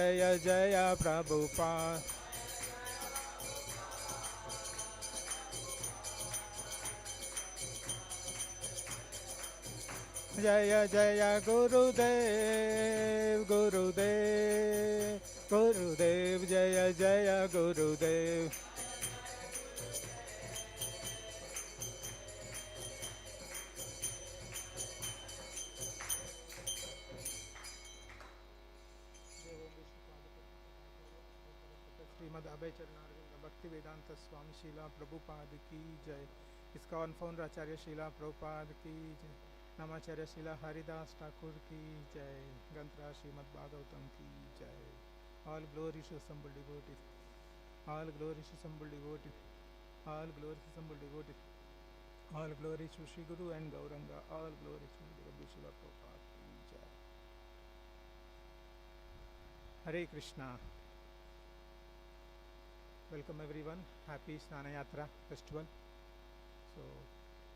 जय जय प्रभुपाद। जय जय गुरुदेव गुरुदेव गुरुदेव जय जय गुरुदेव। श्रीमद् अभय चरणारविंद भक्ति वेदांत स्वामी शीला प्रभुपाद की जय। इस्कॉन फाउंडर आचार्य शीला प्रभुपाद की जय। नमाचार्य शीला हरिदास ठाकुर की जय। ग्रंथराज श्रीमद् भागवतम की जय। All glory to assembled devotees, all glory to assembled devotees, all glory to assembled devotees, all glory to Shri Guru and Gauranga, all glory to Guru Srila Prabhupada की जय। Hare Krishna. Welcome everyone. Happy Snana Yatra festival. So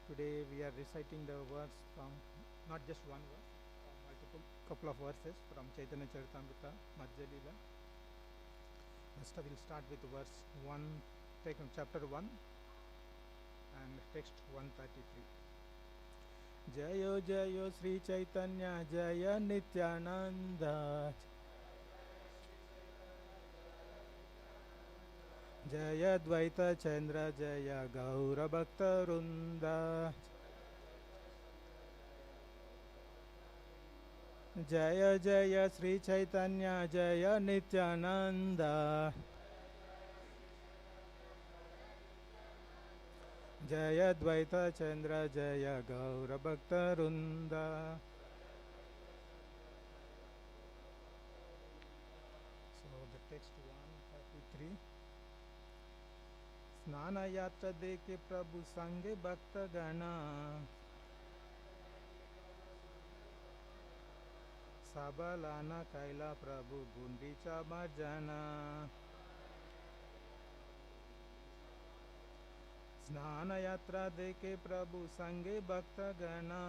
today we are reciting the verse from not just one verse, multiple couple of verses from Chaitanya Charitamrita Madhya Lila. First we'll start with verse 1, take from chapter 1 and text 133. Jayo Jayo Sri Chaitanya Jaya Nityananda जय द्वैत चंद्र जय गौर भक्त वृंद। जय जय श्री चैतन्य जय नित्यानंद। जय द्वैत चंद्र जय गौर भक्त वृंद। So the text 133. स्नान यात्रा देके प्रभु संग भक्त गणा सबलाना कैला प्रभु गुंडीचा मर्जना। स्नान यात्रा देके प्रभु संग भक्त गणा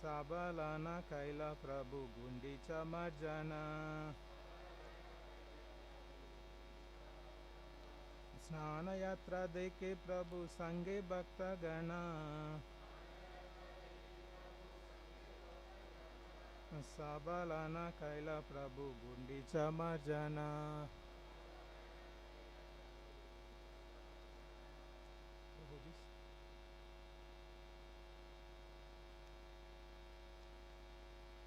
सबलाना कैला प्रभु गुंडीचा मर्जना। स्नान यात्रा देके प्रभु संगे भक्त गणा सबलाना कैला प्रभु गुंडीचा मर्जना।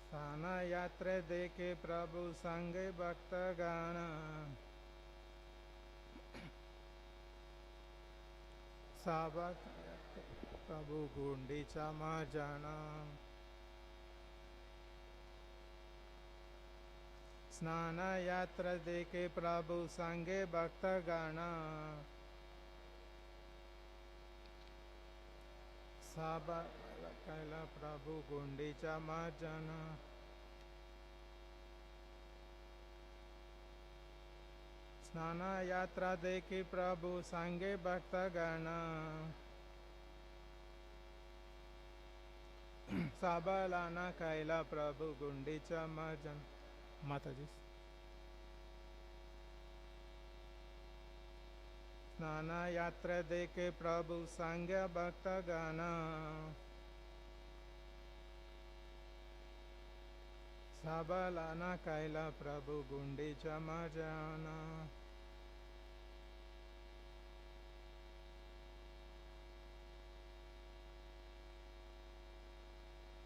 स्नान यात्रा देके प्रभु संगे भक्त गणा साबक प्रभु गुंडीचा मर्जना। स्नान यात्रा देके प्रभु संगे भक्त गणा साबक कैला प्रभु गुंडीचा मर्जना। स्नान यात्रा देके प्रभु संगे भक्त गणा सबलाना कैला प्रभु गुंडीचा मर्जना। माताजी स्नान यात्रा देके प्रभु संग भक्त गणा सबलाना कैला प्रभु गुंडीचा मर्जना।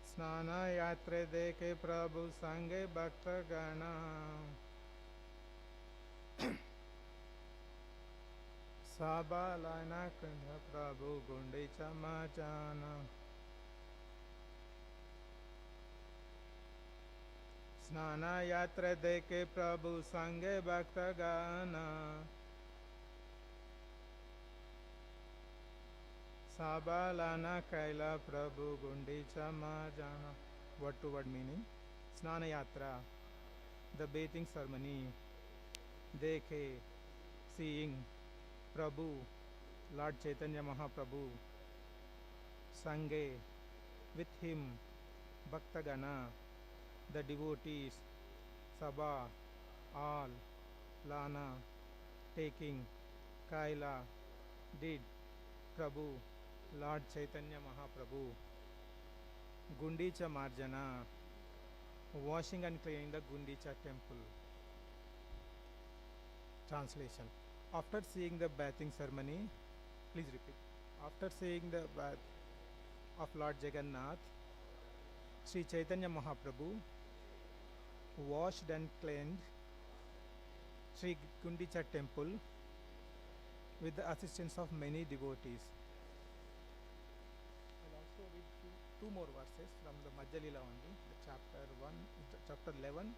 स्नान यात्रा देके प्रभु संगे भक्त गणा सबलाना कैला प्रभु गुंडीचा मर्जना। स्नान यात्रा देके प्रभु संगे भक्त गणा सबलाना कैला प्रभु Gundicha मर्जना। Word to word meaning. Snana Yatra, the bathing ceremony. Dekhe, seeing Prabhu, Lord Chaitanya Mahaprabhu. Sange, with him. Bhaktagana, the devotees, Sabha, all, Lana, taking, Kaila, did, Prabhu, Lord Chaitanya Mahaprabhu, Gundicha Marjana, washing and cleaning the Gundicha temple. Translation. After seeing the bathing ceremony, please repeat. After seeing the bath of Lord Jagannath, Sri Chaitanya Mahaprabhu washed and cleansed Sri Gundicha temple with the assistance of many devotees. I'll also read two more verses from the Madhya Lila only, the chapter 11,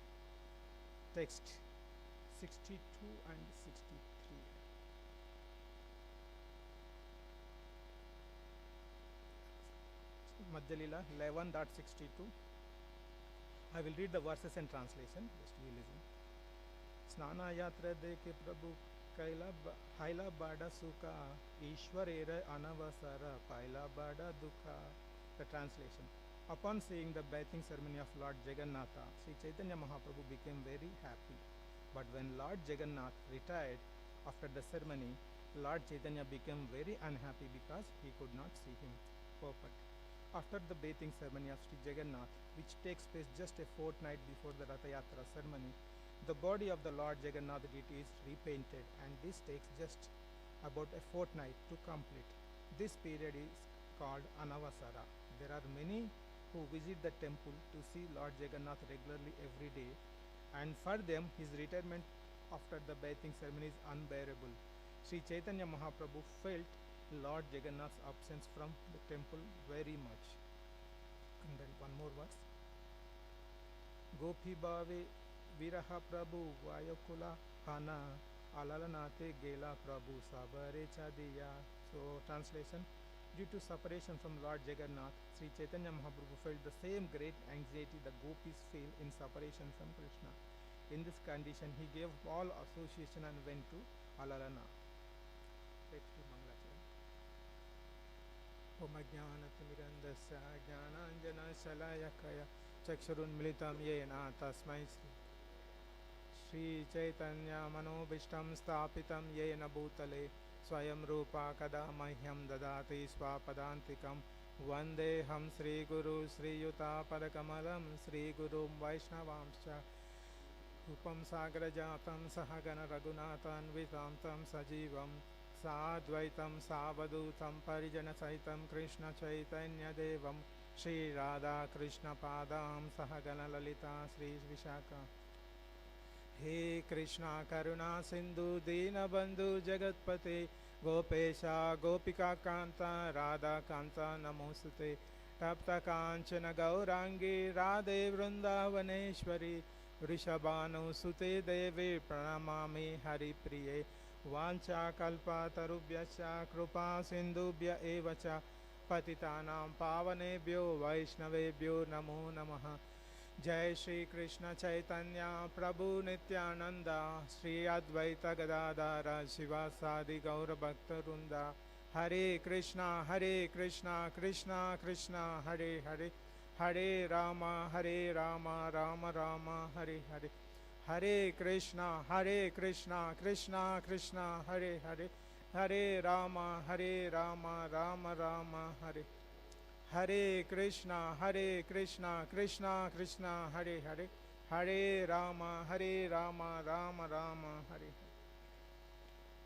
text 62 and 63. Madhya Lila 11.62. I will read the verses and translation. Just you listen. Snana Yatra deke Prabhu Haila Bada Sukha Ishwarera Anavasara Paila Bada Dukha. The translation. Upon seeing the bathing ceremony of Lord Jagannatha, Sri Chaitanya Mahaprabhu became very happy. But when Lord Jagannath retired after the ceremony, Lord Chaitanya became very unhappy because he could not see him. Purport. After the bathing ceremony of Sri Jagannath, which takes place just a fortnight before the Ratha Yatra ceremony, the body of the Lord Jagannath deity is repainted, and this takes just about a fortnight to complete. This period is called Anavasara. There are many who visit the temple to see Lord Jagannath regularly every day, and for them his retirement after the bathing ceremony is unbearable. Sri Chaitanya Mahaprabhu felt Lord Jagannath's absence from the temple very much. And then one more verse. Gopi Bhave Viraha Prabhu Vayakula Hana Alalanate Gela Prabhu Sabare Chadiya. So translation. Due to separation from Lord Jagannath, Sri Chaitanya Mahaprabhu felt the same great anxiety the gopis feel in separation from Krishna. In this condition, he gave all association and went to Alalana. Let's do Mangalacharan. Om Ajnanatimirandasya Jnananjana Shalayakaya Chakshurunmilitam Yena Tasmai Sri Chaitanya Manobishtam Stapitam Yena Bhutale Swayam Rupa Kada Mahyam Dadati Swapadantikam Vandeham Sri Guru Sri Yuta Padakamalam Sri Guru Vaishnavamscha Upam Sagrajatam Sahagana Raghunathan Vitamtam Sajivam Sadvaitam Savadutam Parijana Saitam Krishna Chaitanya Devam Sri Radha Krishna Padam Sahagana Lalita Sri Vishaka. He Krishna Karuna Sindhu Dina Bandhu Jagatpate Gopesha Gopika Kanta Radha Kanta Namosute Tapta Kanchana Gaurangi Radhe Vrindavaneshwari Vrishabhanu Sute Devi Pranamami Hari Priye Vancha Kalpa Tarubhyascha Krupa Sindhubhya Evacha Patitanam Pavanebhyo Vaishnavebhyo Namo Namaha. Jai Shri Krishna Chaitanya Prabhu Nityananda Sri Advaita Gadadara Shivasadi Gaura Bhaktarunda. Hare Krishna Krishna Krishna Hare Hare Hare Rama Rama Rama Hare Hare. Hare Krishna Krishna Krishna Hare Hare Hare Rama Rama Rama Hare. Hare Krishna Krishna Krishna Hare Hare Hare Rama Rama Rama Hare.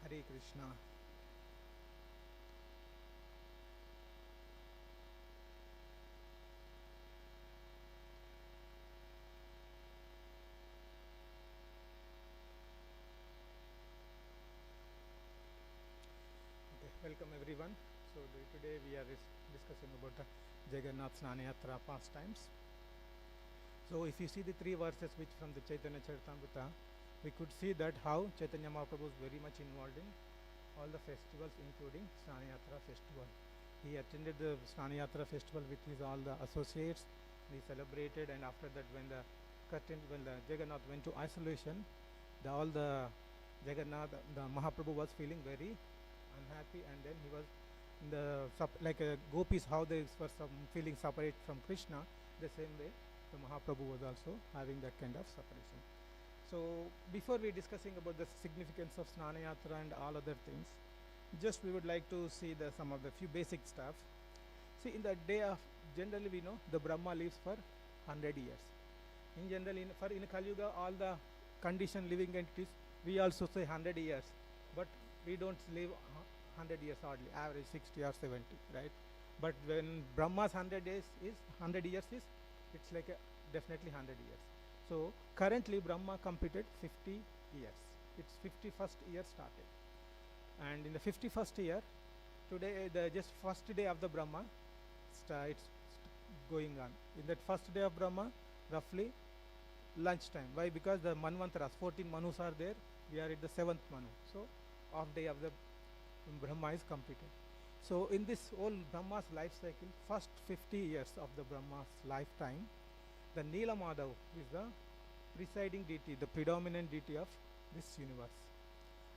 Hare Krishna. Welcome everyone. So today we are discussing about the Jagannath Snana Yatra pastimes. So if you see the three verses which from the Chaitanya Charitamrita, we could see that how Chaitanya Mahaprabhu was very much involved in all the festivals including Snana Yatra festival. He attended the Snana Yatra festival with his all the associates. We celebrated, and after that when the Jagannath went to isolation, all the Jagannath, the Mahaprabhu was feeling very unhappy, and then he was in the gopis, how they were feeling separate from Krishna. the same way the Mahaprabhu was also having that kind of separation. So before we discussing about the significance of Snana Yatra and all other things, just we would like to see the some of the few basic stuff. See, in the day of, generally we know the Brahma lives for 100 years. In general, in Kali Yuga, all the conditioned living entities, we also say 100 years, but we don't live 100 years hardly, average 60 or 70, right? But when Brahma's 100 days is 100 years is, it's like definitely 100 years. So currently Brahma completed 50 years. Its 51st year started, and in the 51st year, today the just first day of the Brahma, it's going on. In that first day of Brahma, roughly lunchtime. Why? Because the Manvantaras, 14 Manus are there. We are at the 7th Manu. So half day of the Brahma is completed. So in this whole Brahma's life cycle, first 50 years of the Brahma's lifetime, the Nila Madhav is the presiding deity, the predominant deity of this universe.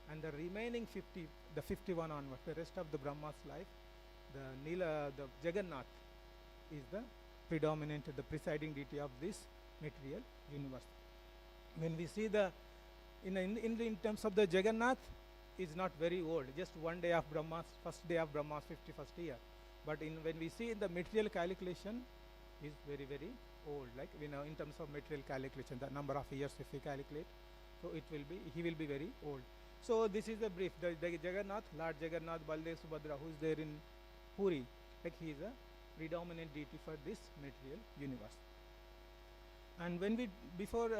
And the remaining 50, the 51 onwards, the rest of the Brahma's life, the Jagannath is the predominant, the presiding deity of this material universe. When we see the in terms of the Jagannath, is not very old, just one day of Brahma's, first day of Brahma's 51st year. But when we see in the material calculation, is very, very old. Like we know in terms of material calculation, the number of years if we calculate, so he will be very old. So this is a brief. The Jagannath, Lord Jagannath, Baldev, Subhadra, who is there in Puri, like he is a predominant deity for this material universe. And when we before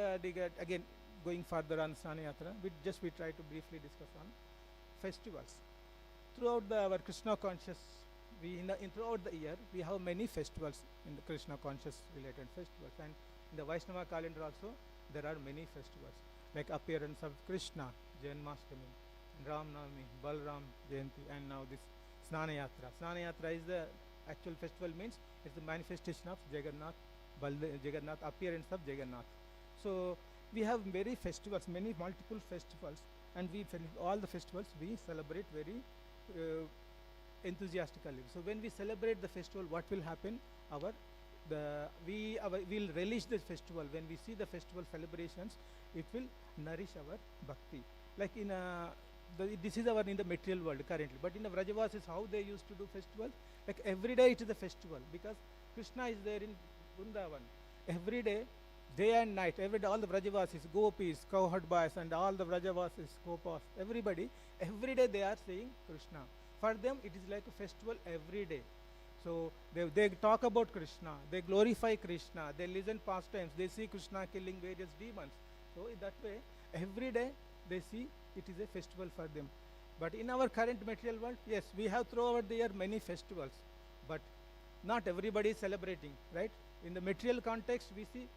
again going further on Snana Yatra, we try to briefly discuss on festivals. Throughout our Krishna conscious, throughout the year we have many festivals in the Krishna conscious related festivals, and in the Vaishnava calendar also there are many festivals like appearance of Krishna, Janmashtami, Ram Navami, Balram Jayanti, and now this Snana Yatra. Snana Yatra is the actual festival, means it's the manifestation of Jagannath, appearance of Jagannath. So we have many festivals, multiple festivals, and all the festivals we celebrate very enthusiastically. So when we celebrate the festival, what will happen? We'll relish the festival. When we see the festival celebrations, it will nourish our bhakti. Like this is in the material world currently, but in the Vrajavasis, how they used to do festivals, like every day it is a festival, because Krishna is there in Vrindavan. Every day, day and night, every day, all the Vrajavasis, gopis, cowherd boys, and all the Vrajavasis, gopas, everybody, every day they are saying Krishna. For them, it is like a festival every day. So they talk about Krishna, they glorify Krishna, they listen pastimes, they see Krishna killing various demons. So in that way, every day they see it is a festival for them. But in our current material world, yes, we have throughout the year many festivals, but not everybody is celebrating, right? In the material context, we see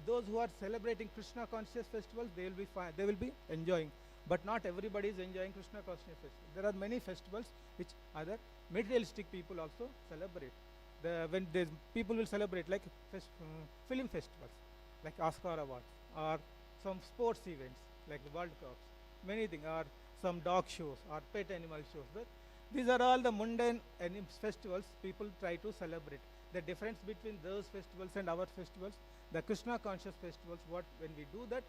those who are celebrating Krishna conscious festivals, they will be fine, they will be enjoying. But not everybody is enjoying Krishna conscious festivals. There are many festivals which other materialistic people also celebrate. When people will celebrate like film festivals, like Oscar Awards, or some sports events like the World Cups, many things, or some dog shows or pet animal shows. These are all the mundane festivals people try to celebrate. The difference between those festivals and our festivals, the Krishna conscious festivals, when we do that,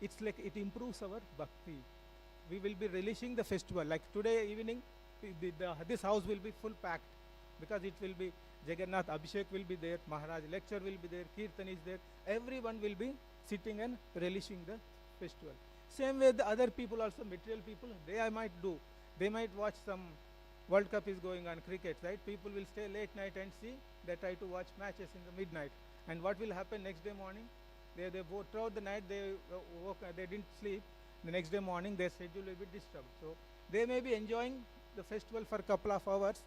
it's like it improves our bhakti. We will be relishing the festival. Like today evening, this house will be full packed, because it will be Jagannath Abhishek will be there, Maharaj lecture will be there, Kirtan is there. Everyone will be sitting and relishing the festival. Same way the other people also, material people, they might watch some World Cup is going on, cricket, right? People will stay late night and see, they try to watch matches in the midnight. And what will happen next day morning? They throughout the night they didn't sleep. The next day morning their schedule will be disturbed. So they may be enjoying the festival for a couple of hours,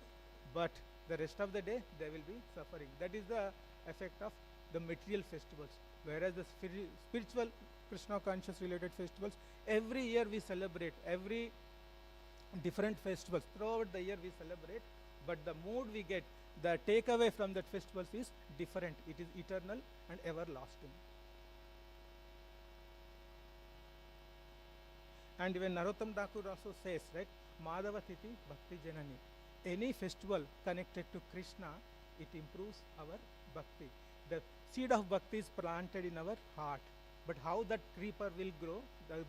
but the rest of the day they will be suffering. That is the effect of the material festivals. Whereas the spiritual Krishna conscious related festivals, every year we celebrate, every different festivals throughout the year we celebrate, but the mood we get, the takeaway from that festivals is different. It is eternal and everlasting. And even Narottam Thakur also says, right, Madhava Tithi Bhakti Janani. Any festival connected to Krishna, it improves our bhakti. The seed of bhakti is planted in our heart. But how that creeper will grow,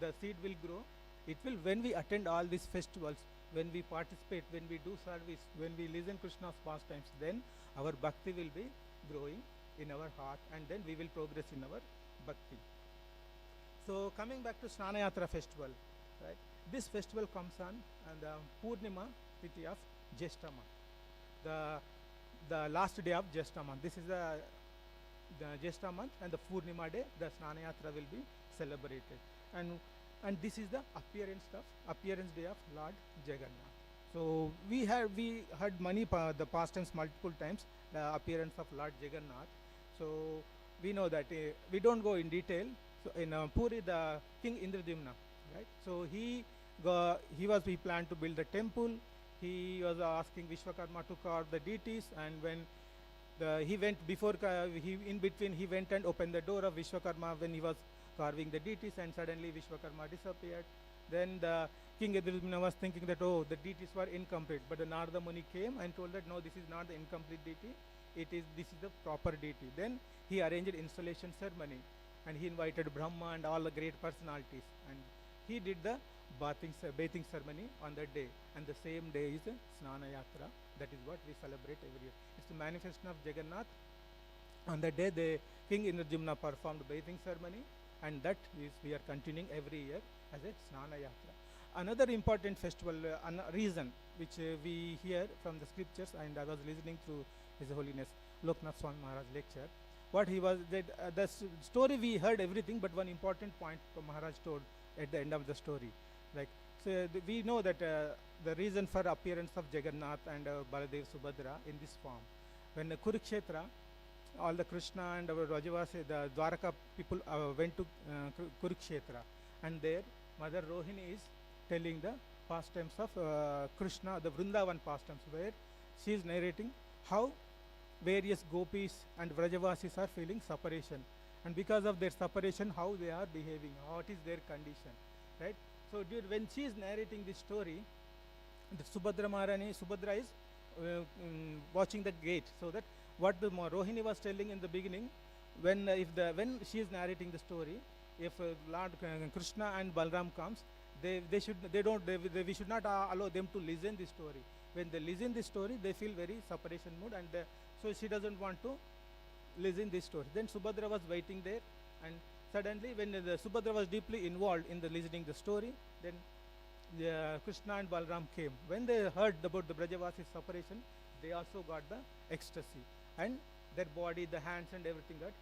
the seed will grow, it will when we attend all these festivals, when we participate, when we do service, when we listen Krishna's pastimes, then our bhakti will be growing in our heart, and then we will progress in our bhakti. So coming back to Snana Yatra festival, right? This festival comes on the Purnima Tithi of Jyeshtha month, the last day of Jyeshtha month. This is the Jyeshtha month, and the Purnima day, the Snana Yatra will be celebrated, and this is the appearance day of Lord Jagannath. So we heard the pastimes multiple times, the appearance of Lord Jagannath. So we know that we don't go in detail. So in Puri, the King Indradyumna, right? So he planned to build the temple. He was asking Vishwakarma to carve the deities, and when he went in between he went and opened the door of Vishwakarma when he was carving the deities, and suddenly Vishwakarma disappeared. Then the King Indradyumna was thinking that, oh, the deities were incomplete, but the Narada Muni came and told that no, this is not the incomplete deity. This is the proper deity. Then he arranged installation ceremony, and he invited Brahma and all the great personalities, and he did the bathing ceremony on that day, and the same day is Snana Yatra. That is what we celebrate every year. It's the manifestation of Jagannath. On that day, the King Indradyumna performed bathing ceremony, and that is we are continuing every year as a Snana Yatra. Another important festival, reason which we hear from the scriptures, and I was listening to His Holiness Loknath Swami Maharaj lecture. What he was that the story we heard everything, but one important point from Maharaj told at the end of the story. Like, so we know that the reason for appearance of Jagannath and Baladev Subhadra in this form, when Kurukshetra, all the Krishna and Rajavasi, the Dwaraka people went to Kurukshetra, and there Mother Rohini is telling the pastimes of Krishna, the Vrindavan pastimes, where she is narrating how various gopis and Vrajavasis are feeling separation, and because of their separation, how they are behaving, what is their condition, right? So when she is narrating this story, the Subhadra is watching the gate, so that what the Rohini was telling in the beginning, when she is narrating the story, if Lord Krishna and Balram comes, we should not allow them to listen this story. When they listen this story, they feel very separation mood, and so she doesn't want to listen this story. Then Subhadra was waiting there, and suddenly when the Subhadra was deeply involved in the listening the story, then Krishna and Balram came. When they heard about the Brajavasi separation, they also got the ecstasy, and their body, the hands and everything got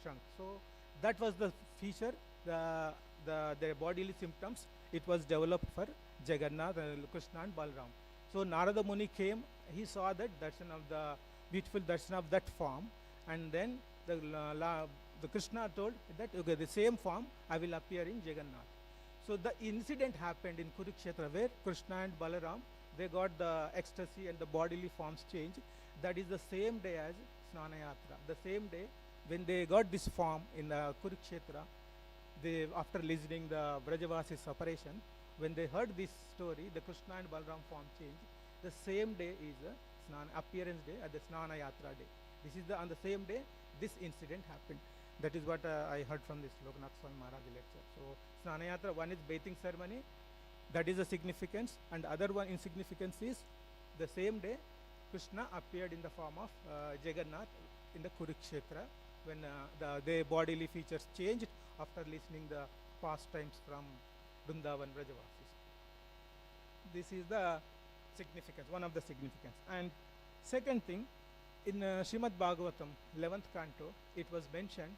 shrunk. So that was the feature, their bodily symptoms. It was developed for Jagannath, Krishna and Balram. So Narada Muni came, he saw that darshan of the beautiful darshan of that form, and then the Krishna told that, okay, the same form I will appear in Jagannath. So the incident happened in Kurukshetra, where Krishna and Balaram, they got the ecstasy and the bodily forms changed. That is the same day as Snana Yatra. The same day when they got this form in Kurukshetra, after listening the Brajavasi separation, when they heard this story, the Krishna and Balaram form changed. The same day is appearance day at the Snana Yatra day. This is on the same day this incident happened. That is what I heard from this Loknath Swami Maharaj lecture. So Snana Yatra, one is bathing ceremony, that is the significance, and other one in significance is the same day Krishna appeared in the form of Jagannath in the Kurukshetra, when their bodily features changed after listening the pastimes from Vrindavan Brajavasis. This is the significance, one of the significance. And second thing, in Srimad Bhagavatam, 11th canto, it was mentioned,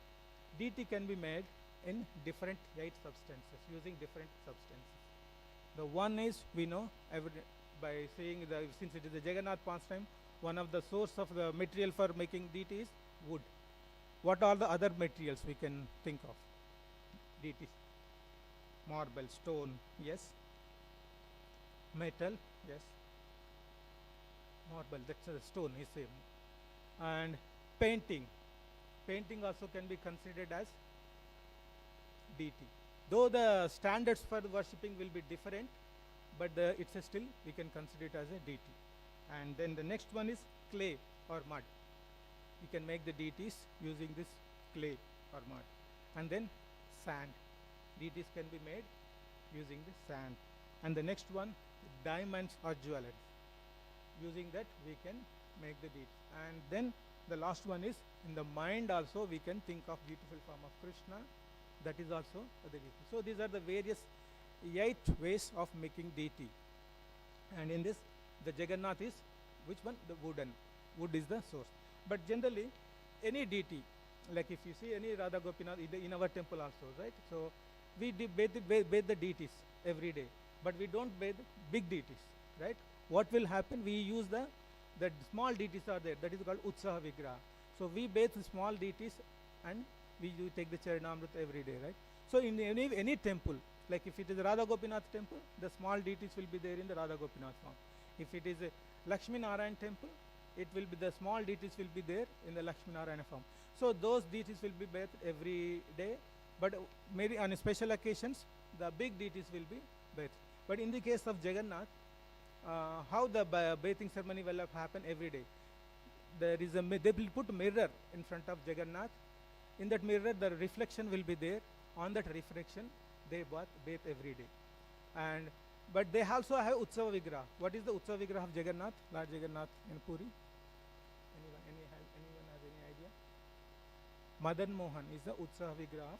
deity can be made in different 8 substances, using different substances. The one is, we know, by saying, since it is a Jagannath pastime, one of the source of the material for making deity is wood. What are the other materials we can think of? Deities. Marble, stone, yes. Metal, yes. Marble, that's a stone, is same. And painting. Painting also can be considered as deity. Though the standards for worshipping will be different, but it's still, we can consider it as a deity. And then the next one is clay or mud. we can make the deities using this clay or mud. And then sand. Deities can be made using the sand. And the next one, diamonds or jewelry. Using that we can make the deities. And then the last one is, in the mind also we can think of beautiful form of Krishna. That is also the deity. So these are the various 8 ways of making deity. And in this, the Jagannath is which one? The wooden. Wood is the source. But generally, any deity, like if you see any Radha Gopinath in our temple also, right? So we bathe the deities every day, but we don't bathe big deities, right? What will happen? We use the small deities are there. That is called Utsaha Vigraha. So we bathe small deities and we take the Charanamrita every day, right? So in any temple, like if it is a Radha Gopinath temple, the small deities will be there in the Radha Gopinath form. If it is a Lakshmi Narayan temple, it will be the small deities will be there in the Lakshmi Narayana form. So those deities will be bathed every day, but maybe on special occasions, the big deities will be bathed. But in the case of Jagannath, how the bathing ceremony will happen every day. There is they will put a mirror in front of Jagannath. In that mirror, the reflection will be there. On that reflection, they bathe every day. And but they also have Utsava Vigraha. What is the Utsava Vigraha of Jagannath, Lord Jagannath in Puri? Anyone has any idea? Madan Mohan is the Utsava Vigraha of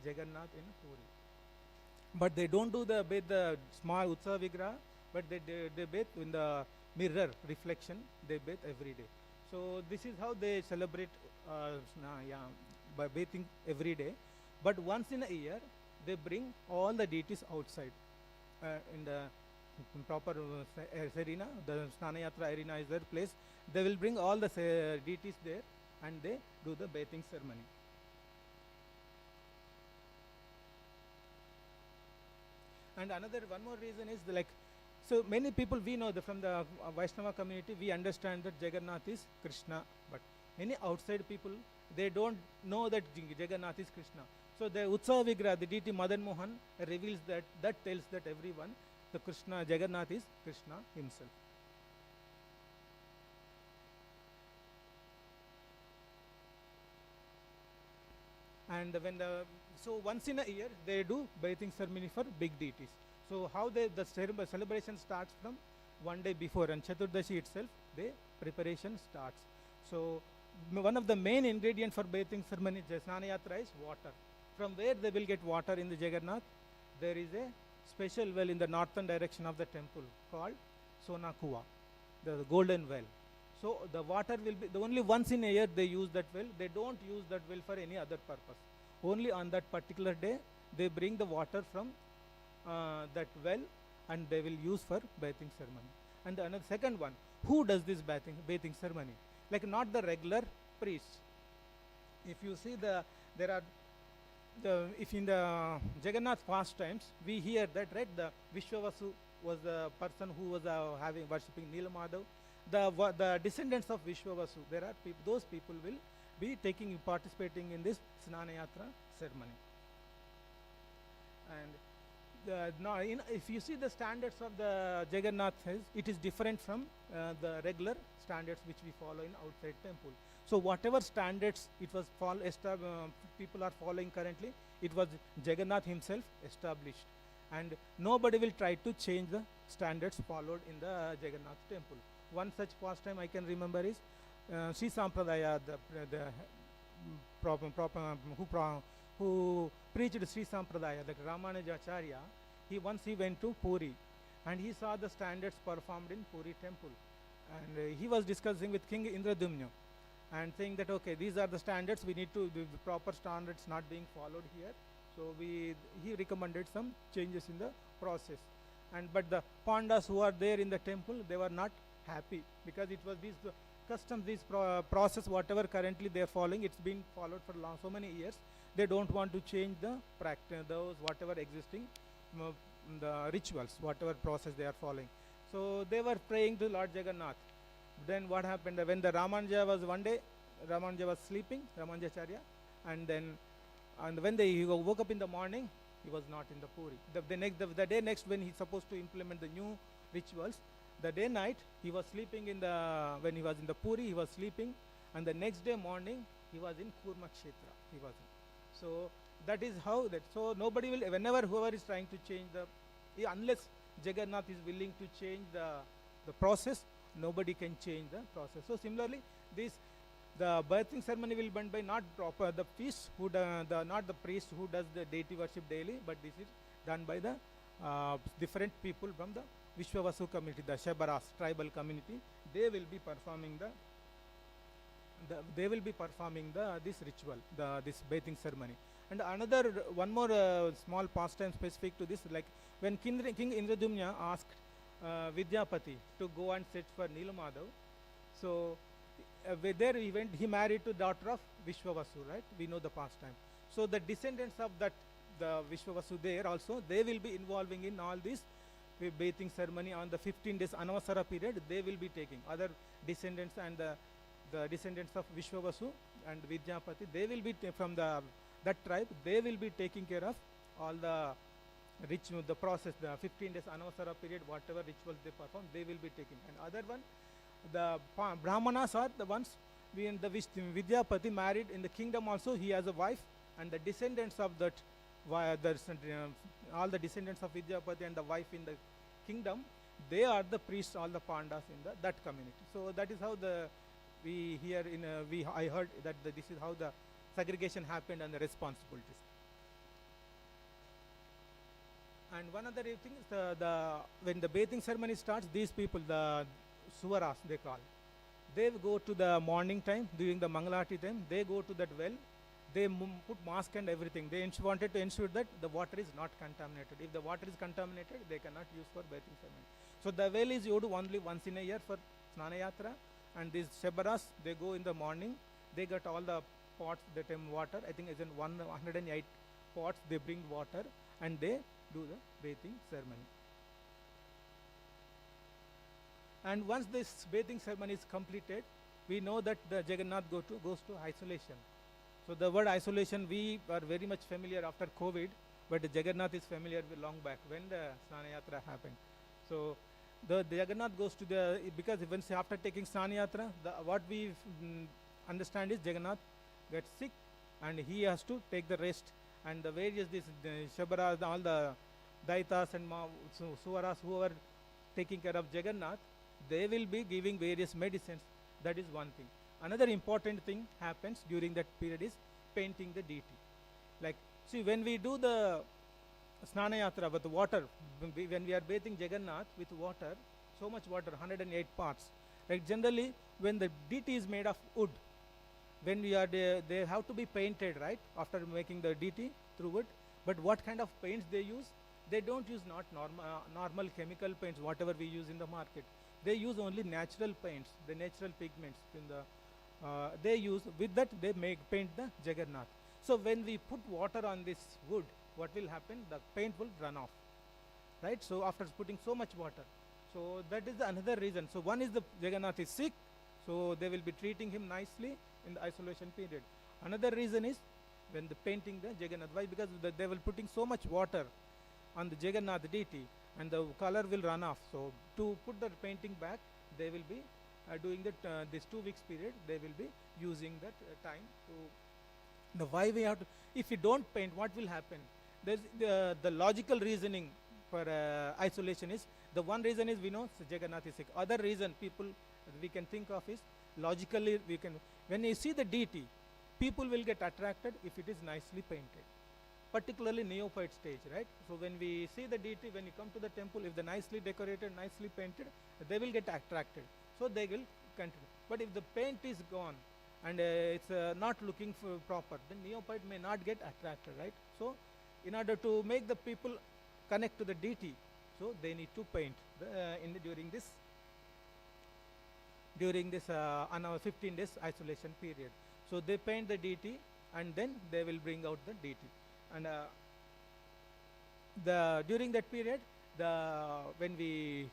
Jagannath in Puri. But they don't do the small Utsava Vigraha, but they bathe in the mirror reflection. They bathe every day. So this is how they celebrate by bathing every day. But once in a year, they bring all the deities outside in the proper arena. The Snana Yatra arena is their place. They will bring all the deities there and they do the bathing ceremony. And one more reason is so many people we know from the Vaishnava community, we understand that Jagannath is Krishna, but many outside people, they don't know that Jagannath is Krishna. So the Utsava Vigraha, the deity Madan Mohan, reveals that tells that everyone, the Krishna, Jagannath is Krishna himself. And so once in a year, they do bathing ceremony for big deities. So how the celebration starts from one day before, and Chaturdashi itself, the preparation starts. So one of the main ingredients for bathing ceremony, Snana Yatra, is water. From where they will get water in the Jagannath? There is a special well in the northern direction of the temple called Sona Kuwa, the golden well. So the water will be, only once in a year they use that well. They don't use that well for any other purpose. Only on that particular day, they bring the water from that well and they will use for bathing ceremony. And another second one, who does this bathing ceremony? Like not the regular priests. If you see if in the Jagannath pastimes, we hear that, right, the Vishwavasu was the person who was worshipping Nilamadav. The descendants of Vishwavasu, those people will be participating in this Snana Yatra ceremony. And if you see the standards of the Jagannath, it is different from the regular standards which we follow in outside temple. So whatever standards people are following currently, it was Jagannath himself established. And nobody will try to change the standards followed in the Jagannath temple. One such pastime I can remember is Sri Sampradaya, who preached Sri Sampradaya, like Ramanujacharya. Once he went to Puri and he saw the standards performed in Puri temple. And he was discussing with King Indradumna and saying that, okay, these are the standards, we need to, the proper standards not being followed here. So he recommended some changes in the process. But the Pandas who are there in the temple, they were not happy because it was these customs, this process, whatever currently they are following, it's been followed for so many years. They don't want to change the practice, whatever existing the rituals, whatever process they are following. So they were praying to Lord Jagannath. Then what happened? When the Ramanuja was sleeping, Ramanujacharya, and when he woke up in the morning, he was not in the Puri. The day next, when he's supposed to implement the new rituals, the day night he was sleeping when he was in the Puri, he was sleeping, and the next day morning he was in Kurmakshetra. He was in. So that is how that. So nobody will, whenever whoever is trying to change the, unless Jagannath is willing to change the process, nobody can change the process. So similarly, this the birthing ceremony will be done by not proper the priest who not the priest who does the deity worship daily, but this is done by the different people from the Vishwavasu community, the Shabaras tribal community. They will be performing this ritual, this bathing ceremony. And another one more small pastime specific to this, like when King Indradumna asked Vidyapati to go and search for Nilmadhav, so there he went, he married to daughter of Vishwavasu, right? We know the pastime. So the descendants of that, the Vishwavasu there also, they will be involving in all this bathing ceremony on the 15 days Anavasara period. They will be taking other descendants and the descendants of Vishwavasu and Vidyapati, they will be from that tribe, they will be taking care of all the the process, the 15 days Anavasara period, whatever rituals they perform, they will be taking. And other one, the Brahmanas are the ones, when the Vidyapati married in the kingdom also, he has a wife, and the descendants of that, all the descendants of Vidyapati and the wife in the kingdom, they are the priests, all the Pandas in that community. So that is how I heard that this is how the segregation happened and the responsibilities. And one other thing is when the bathing ceremony starts, these people, the Suvaras they call, they go to the morning time, during the Mangalati time, they go to that well, they put mask and everything. They wanted to ensure that the water is not contaminated. If the water is contaminated, they cannot use for bathing ceremony. So the well is used only once in a year for Snana Yatra, and these Shabaras, they go in the morning, they get all the pots, that time water, I think it's in 108 pots, they bring water and they do the bathing ceremony. And once this bathing ceremony is completed, we know that the Jagannath goes to isolation. So the word isolation, we are very much familiar after COVID, but the Jagannath is familiar long back when the Snana Yatra happened. So the Jagannath goes to because even after taking Snana Yatra, what we understand is Jagannath gets sick and he has to take the rest. And the various, Shabaras, all the Daitas and Suvaras who are taking care of Jagannath, they will be giving various medicines. That is one thing. Another important thing happens during that period is painting the deity. Like, see, when we do the Snana Yatra with water, when we are bathing Jagannath with water, so much water, 108 parts. Like generally, when the deity is made of wood, when we are there, they have to be painted, right? After making the deity through wood. But what kind of paints they use? They don't use not normal chemical paints, whatever we use in the market. They use only natural paints, the natural pigments. They use, with that they paint the Jagannath. So when we put water on this wood, what will happen? The paint will run off, right? So after putting so much water. So that is another reason. So one is the Jagannath is sick, so they will be treating him nicely in the isolation period. Another reason is when the painting the Jagannath. Why? Because they will putting so much water on the Jagannath deity and the color will run off. So to put the painting back, they will be doing that this 2 weeks period, they will be using that time to why we have to, if we don't paint, what will happen? There's the logical reasoning for isolation is, the one reason is we know Jagannath is sick. Other reason people we can think of is logically when you see the deity, people will get attracted if it is nicely painted, particularly neophyte stage, right? So when we see the deity, when you come to the temple, if the nicely decorated, nicely painted, they will get attracted. So they will continue. But if the paint is gone and it's not looking for proper, then neophyte may not get attracted, right? So in order to make the people connect to the deity, so they need to paint during this on our 15 days isolation period. So they paint the deity and then they will bring out the deity. And during that period, when the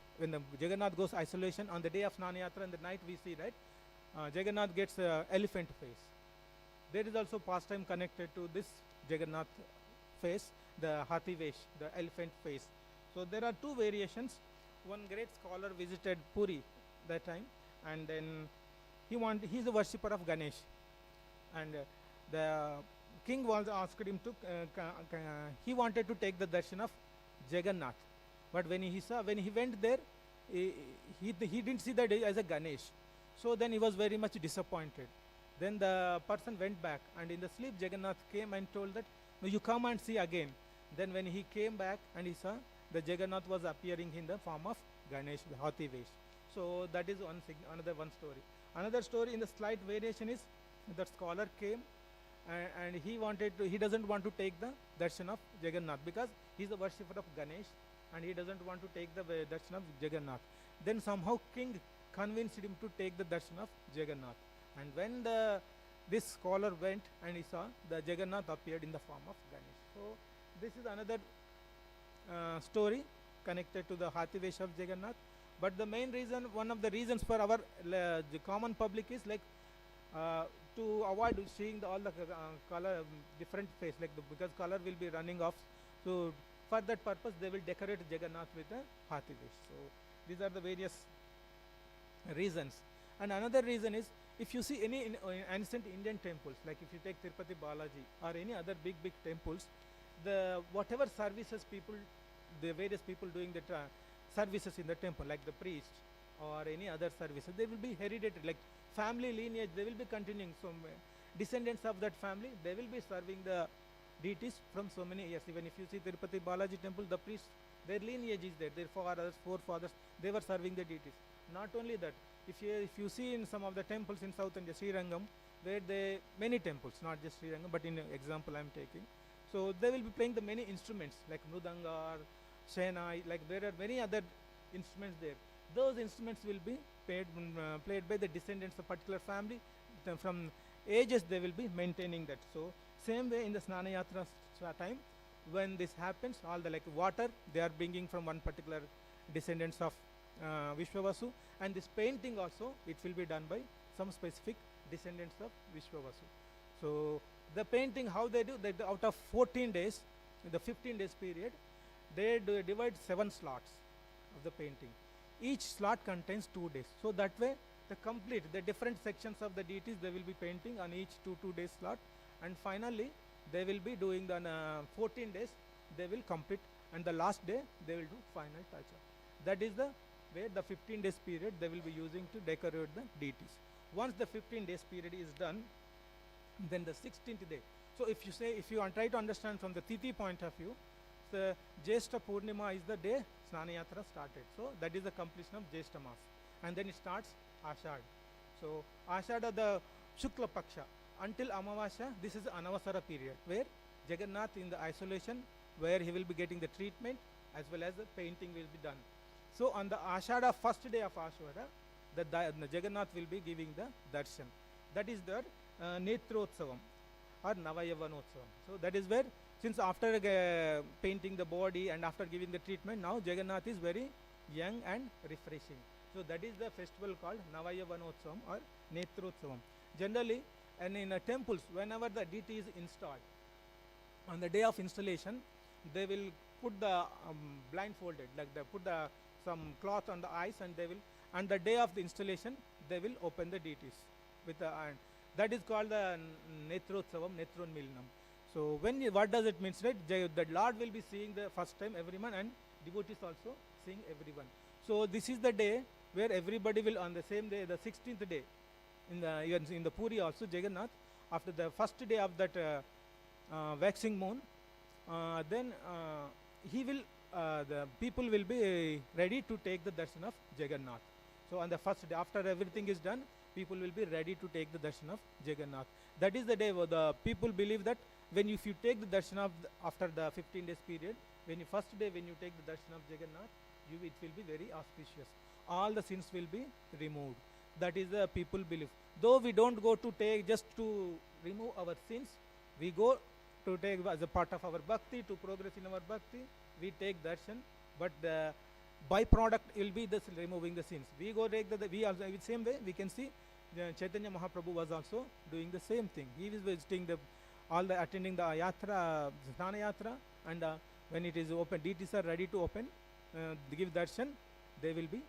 Jagannath goes isolation on the day of Snana Yatra in the night, we see that Jagannath gets elephant face. There is also pastime connected to this Jagannath face, the Hathi Vesh, the elephant face. So there are two variations. One great scholar visited Puri that time, and then he's a worshipper of Ganesh, and the king was asked him to he wanted to take the darshan of Jagannath, but when he went there, he, he didn't see that as a Ganesh, so then he was very much disappointed. Then the person went back, and in the sleep Jagannath came and told that, no, you come and see again. Then when he came back and he saw, the Jagannath was appearing in the form of Ganesh, the Hathi Vesh. So that is another one story. Another story in the slight variation is that scholar came, and he doesn't want to take the darshan of Jagannath because he is a worshipper of Ganesh, and he doesn't want to take the darshan of Jagannath. Then somehow king convinced him to take the darshan of Jagannath. And when this scholar went and he saw, the Jagannath appeared in the form of Ganesh. So this is another story connected to the Hathi Vesh of Jagannath. But the main reason, one of the reasons for our the common public is like to avoid seeing all the color different face, like because color will be running off. So for that purpose, they will decorate Jagannath with a Hathi Vesh. So these are the various reasons. And another reason is, if you see any ancient Indian temples, like if you take Tirupati Balaji or any other big temples, the whatever services people, the various people doing the services in the temple, like the priest or any other services, they will be hereditary, like family lineage, they will be continuing. So descendants of that family, they will be serving the deities from so many years. Even if you see Tirupati Balaji temple, the priests, their lineage is there, their forefathers, they were serving the deities. Not only that, if you see in some of the temples in South India, Srirangam, where many temples, not just Srirangam, but in example I am taking, so they will be playing the many instruments like Mridanga or Shehnai, like there are many other instruments there. Those instruments will be played by the descendants of particular family. From ages they will be maintaining that. So same way in the Snana Yatra time, when this happens, all the like water they are bringing from one particular descendants of Vishwavasu, and this painting also, it will be done by some specific descendants of Vishwavasu. So the painting, how they do, out of 14 days, in the 15 days period, they divide 7 slots of the painting. Each slot contains 2 days. So that way, the different sections of the deities, they will be painting on each 2 days slot, and finally they will be doing the 14 days, they will complete, and the last day they will do final touch-up. That is the where the 15 days period they will be using to decorate the deities. Once the 15 days period is done, then the 16th day. So if you try to understand from the Tithi point of view, the Jyeshta Purnima is the day Snana Yatra started. So that is the completion of Jyeshta Mas. And then it starts Ashad. So Ashada, the Shukla Paksha, until Amavasya, this is Anavasara period, where Jagannath in the isolation, where he will be getting the treatment as well as the painting will be done. So on the Ashada, first day of Ashwara, the Jagannath will be giving the darshan. That is the Netrotsavam or Navayavanotsam. So that is where, since after painting the body and after giving the treatment, now Jagannath is very young and refreshing. So that is the festival called Navayavanotsam or Netrotsavam. Generally, and in temples, whenever the deity is installed, on the day of installation, they will put the blindfolded, like they put some cloth on the eyes, and they will, and the day of the installation, they will open the deities with the iron. That is called the Netrotsavam, Netron Milanam. So what does it mean? Right? The Lord will be seeing the first time everyone, and devotees also seeing everyone. So this is the day where everybody will, on the same day, the 16th day, in the Puri also, Jagannath, after the first day of that waxing moon, then the people will be ready to take the darshan of Jagannath. So on the first day, after everything is done, people will be ready to take the darshan of Jagannath. That is the day where the people believe that if you take the darshan of after the 15 days period, first day when you take the darshan of Jagannath, it will be very auspicious. All the sins will be removed. That is the people belief. Though we don't go to take just to remove our sins, we go to take as a part of our bhakti, to progress in our bhakti, we take darshan, but the byproduct will be this removing the sins. We go take we also, in the same way, we can see Chaitanya Mahaprabhu was also doing the same thing. He was visiting attending the Yatra, Snana Yatra, and when it is open, deities are ready to open, give darshan, they will be,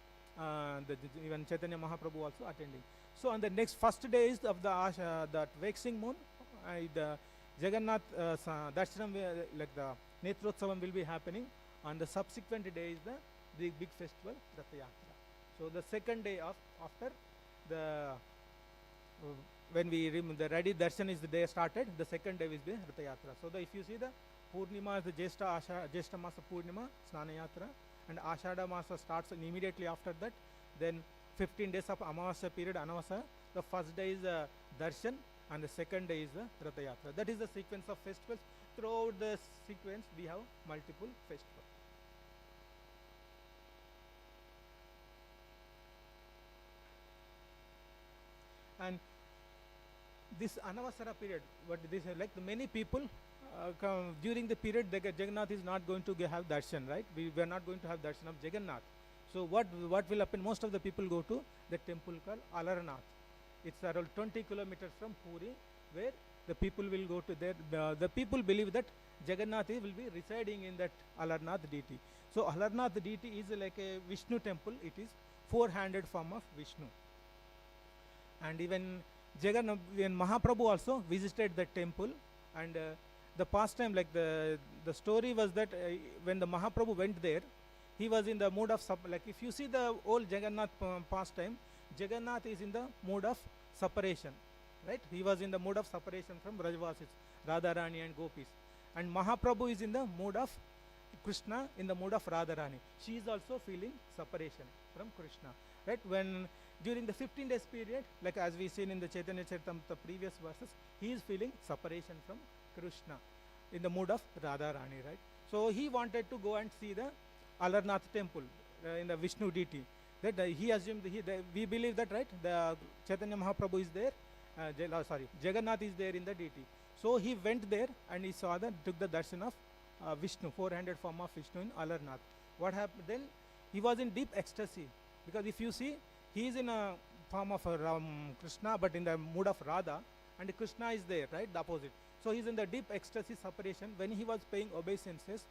even Chaitanya Mahaprabhu also attending. So on the next first day is of the that waxing moon, the Jagannath Darshanam, like the Netrotsavam will be happening. On the subsequent day is the big festival, Ratha Yatra. So the second day of after the when we the ready darshan is the day started, the second day is the Ratha Yatra. So if you see the Purnima is the Jeshta Masa Purnima, Snana Yatra, and Ashada Masa starts immediately after that. Then 15 days of Amavasya period, Anavasa. The first day is darshan and the second day is the Ratha Yatra. That is the sequence of festivals. Throughout the sequence we have multiple festivals. And this Anavasara period, what this is like, many people during the period Jagannath is not going to have darshan, right? We are not going to have darshan of Jagannath. So what will happen? Most of the people go to the temple called Alarnath. It's around 20 kilometers from Puri, where the people will go to there. The people believe that Jagannath will be residing in that Alarnath deity. So Alarnath deity is like a Vishnu temple. It is four-handed form of Vishnu. And even when Mahaprabhu also visited that temple, and the pastime, like the story was that when the Mahaprabhu went there, he was in the mood of like if you see the old Jagannath pastime, Jagannath is in the mood of separation, right? He was in the mood of separation from Rajvasis, Radharani and Gopis, and Mahaprabhu is in the mood of Krishna, in the mood of Radharani. She is also feeling separation from Krishna, right? When during the 15 days period, like as we seen in the Chaitanya Charitamrita, the previous verses, he is feeling separation from Krishna in the mood of Radharani, right? So he wanted to go and see the Alarnath temple in the Vishnu deity. That he assumed, we believe that, right? The Chaitanya Mahaprabhu is there, Jagannath is there in the deity. So he went there and he saw took the darshan of Vishnu, four-handed form of Vishnu in Alarnath. What happened then? He was in deep ecstasy, because if you see, he is in a form of Krishna, but in the mood of Radha, and Krishna is there, right? The opposite. So he is in the deep ecstasy separation. When he was paying obeisances,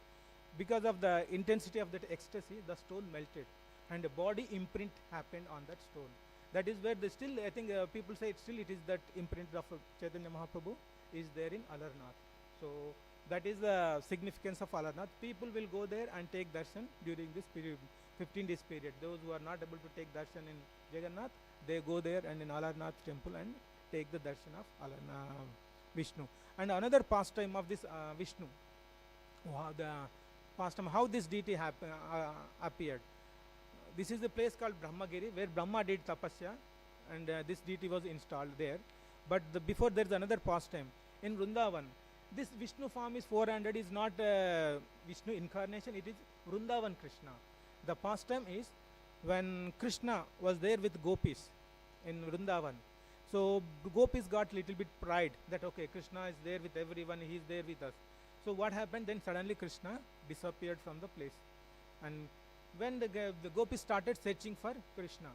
because of the intensity of that ecstasy, the stone melted, and a body imprint happened on that stone. That is where still, I think people say it is that imprint of Chaitanya Mahaprabhu is there in Alarnath. So that is the significance of Alarnath. People will go there and take darshan during this period, 15 days period. Those who are not able to take darshan in Jagannath, they go there and in Alarnath temple and take the darshan of Vishnu. And another pastime of this Vishnu, the pastime, how this deity appeared. This is the place called Brahmagiri, where Brahma did tapasya, and this deity was installed there. But before there is another pastime in Vrindavan. This Vishnu form is 400, is not Vishnu incarnation, it is Vrindavan Krishna. The pastime is when Krishna was there with gopis in Vrindavan. So gopis got little bit pride that okay, Krishna is there with everyone, he is there with us. So what happened then? Suddenly Krishna disappeared from the place, and when the gopis started searching for Krishna,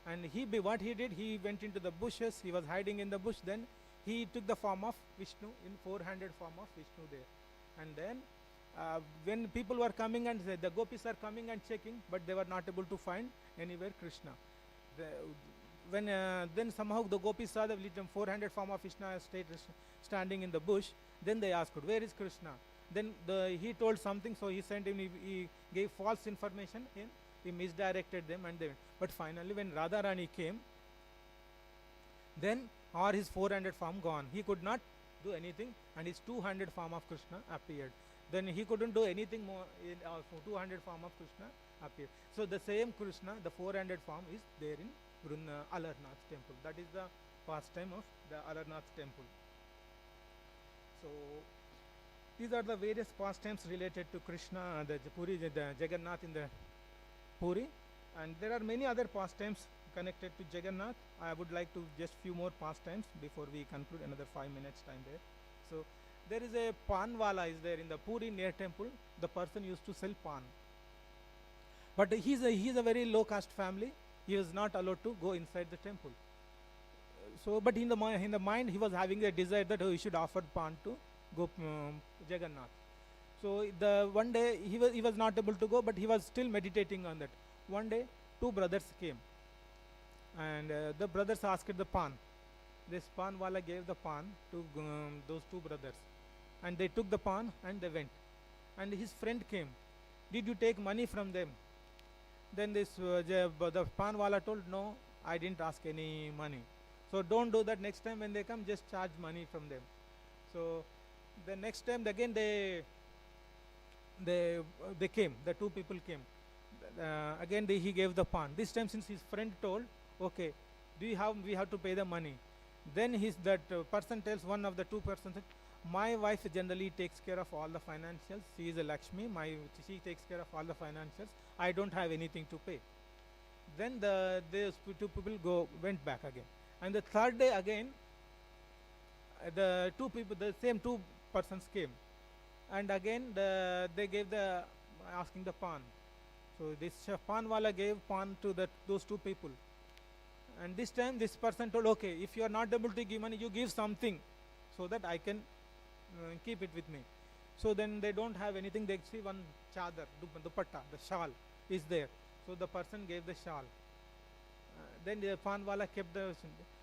and what he did, he went into the bushes, he was hiding in the bush. Then he took the form of Vishnu, in four-handed form of Vishnu there. And then when people were coming and the gopis are coming and checking, but they were not able to find anywhere Krishna. Then somehow the gopis saw the four-handed form of Krishna standing in the bush. Then they asked, where is Krishna? Then he told something, so he sent him, he gave false information, he misdirected them, and they went. But finally when Radharani came, then his four-handed form gone. He could not do anything, and his two-handed form of Krishna appeared. Then he couldn't do anything more, two-handed form of Krishna appeared. So the same Krishna, the four-handed form, is there in Alarnath temple. That is the pastime of the Alarnath temple. So these are the various pastimes related to Krishna, the Puri, the Jagannath in the Puri, and there are many other pastimes connected to Jagannath. I would like to just few more pastimes before we conclude, another 5 minutes time there. So there is a panwala is there in the Puri near temple. The person used to sell pan, but he's a very low caste family. He was not allowed to go inside the temple. So, but in the mind he was having a desire that he should offer pan to Jagannath. So one day he was not able to go, but he was still meditating on that. One day two brothers came, and the brothers asked the pan. This pan wala gave the pan to those two brothers, and they took the pan and they went. And his friend came. Did you take money from them? Then the pan wala told, no, I didn't ask any money. So don't do that. Next time when they come, just charge money from them. So the next time again they came. The two people came. Again he gave the pan. This time since his friend told, okay, we have to pay the money. Then that person tells, one of the two persons, my wife generally takes care of all the financials. She is a Lakshmi. She takes care of all the financials. I don't have anything to pay. Then those two people went back again. And the third day again, the same two persons came. And again they gave asking the pan. So this pan wala gave pan to those two people. And this time this person told, okay, if you are not able to give money, you give something so that I can keep it with me. So then they don't have anything. They see one chadar, dupatta, the shawl is there. So the person gave the shawl. Then the pan wala kept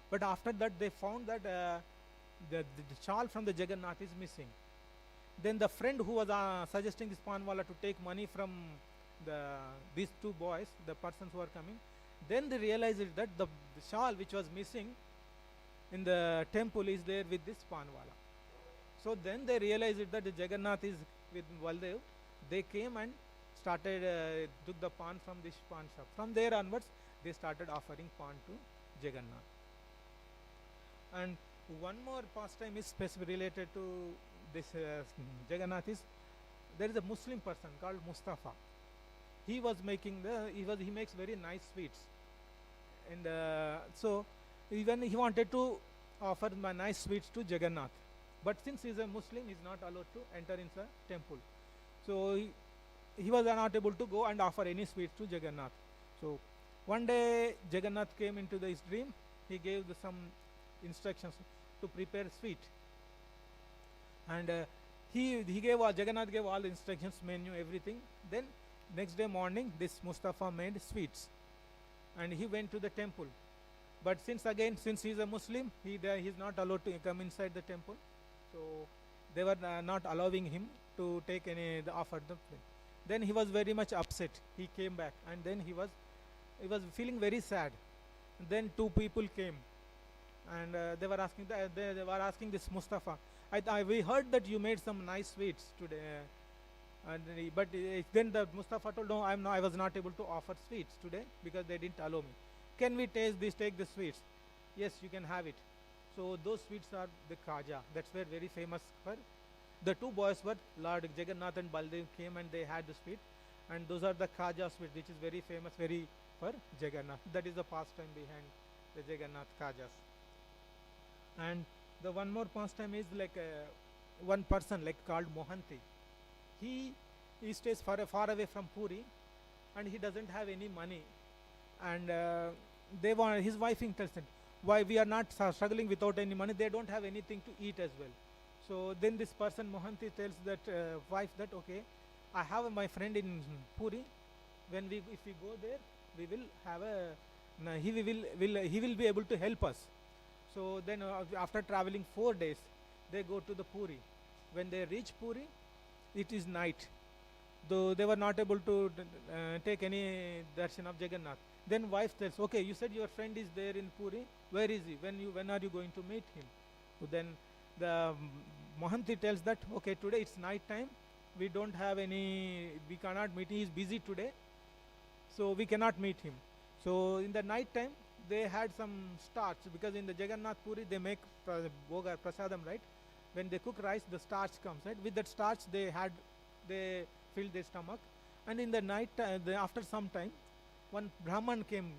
but after that they found that the shawl from the Jagannath is missing. Then the friend who was suggesting this pan wala to take money from these two boys, the persons who are coming, then they realized that the shawl which was missing in the temple is there with this pan wala. So then they realized that the Jagannath is with Baldev. They came and started took the pan from this pan shop. From there onwards, they started offering pan to Jagannath. And one more pastime is specifically related to this Jagannath is, there is a Muslim person called Mustafa. He makes very nice sweets, and so even he wanted to offer nice sweets to Jagannath, but since he is a Muslim, he is not allowed to enter into the temple. So he was not able to go and offer any sweets to Jagannath. So one day Jagannath came into his dream. He gave some instructions to prepare sweet, and Jagannath gave all the instructions, menu, everything. Then next day morning, this Mustafa made sweets, and he went to the temple. But since he is a Muslim, he is not allowed to come inside the temple. So they were not allowing him to take the offer. Then he was very much upset. He came back, and then he was feeling very sad. Then two people came, and they were asking this Mustafa, we heard that you made some nice sweets today. Then the Mustafa told, no, I was not able to offer sweets today because they didn't allow me. Can we take the sweets? Yes, you can have it. So those sweets are the Khaja. That's where very famous for. The two boys were Lord Jagannath and Baldev came and they had the sweet, and those are the Khaja sweet, which is very famous for Jagannath. That is the pastime behind the Jagannath Khajas. And the one more pastime is like one person called Mohanty. He stays far away from Puri, and he doesn't have any money. And his wife tells him, why we are not struggling without any money? They don't have anything to eat as well. So then this person Mohanty tells that wife that, okay, I have my friend in Puri. If we go there, we will have he will be able to help us. So then after traveling 4 days, they go to the Puri. When they reach Puri, it is night. Though they were not able to take any darshan of Jagannath. Then wife tells, okay, you said your friend is there in Puri. Where is he? When are you going to meet him? So then the Mohanty tells that, okay, today it's night time. We cannot meet him. He is busy today. So we cannot meet him. So in the night time, they had some starch, because in the Jagannath Puri they make boga prasadam, right? When they cook rice, the starch comes, right? With that starch they filled their stomach, and in the night after some time, one Brahman came